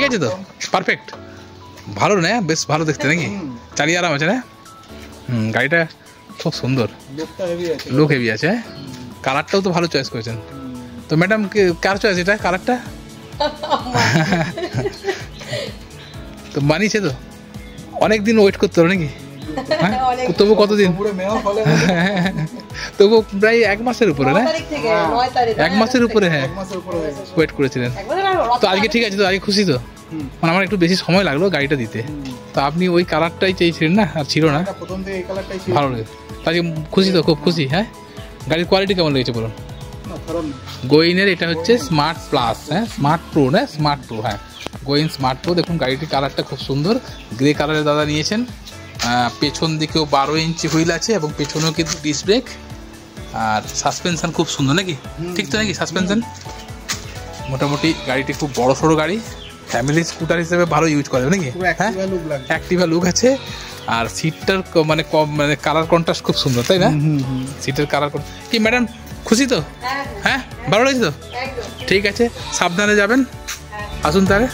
আছে তো, পারফেক্ট, ভালো না? বেশ ভালো দেখতে নাকি? চালিয়ে আরাম আছে না? গাড়িটা খুব সুন্দর, লুক হেভি আছে। কালারটাও তো ভালো চয়েস করেছেন তো ম্যাডাম। কার চয়েস এটা কালারটা? তো মানিয়েছে তো? অনেক দিন ওয়েট করতে হবে নাকি? হ্যাঁ, তবু কতদিন? তবু প্রায় 1 মাসের উপরে না? 1 মাসের উপরে, হ্যাঁ ওয়েট করেছিলেন তো। আজকে ঠিক আছে তো? আজকে খুশি তো? মানে আমার একটু বেশি সময় লাগলো গাড়িটা দিতে, তো আপনি ওই কালারটাই চেয়েছিলেন না, আর ছিল না? ভালো লাগে আজকে, খুশি তো? খুব খুশি। হ্যাঁ, গাড়ির কোয়ালিটি কেমন লেগেছে বলুন? গোইনের এটা হচ্ছে স্মার্ট প্লাস, হ্যাঁ স্মার্ট প্রো না, স্মার্ট প্রো, হ্যাঁ গোইন স্মার্ট প্রো। দেখুন গাড়িটির কালারটা খুব সুন্দর, গ্রে কালারের দাদা নিয়েছেন। পেছন দিকেও 12 ইঞ্চি হুইল আছে এবং পেছনেও কিন্তু ডিস্ক ব্রেক, আর সাসপেনশন খুব সুন্দর নাকি? ঠিক তো নাকি সাসপেনশন? মোটামুটি গাড়িটি খুব বড় সড়ো গাড়ি, ফ্যামিলি স্কুটার হিসেবে ভালো ইউজ করে নাকি? হ্যাঁ, অ্যাক্টিভা লুক আছে। আর সিটটার মানে মানে কালার কন্ট্রাস্ট খুব সুন্দর, তাই না? সিটের কালার কি ম্যাডাম খুশি তো? হ্যাঁ, ভালো লাগছে তো? ঠিক আছে, সাবধানে যাবেন, আসুন তাহলে।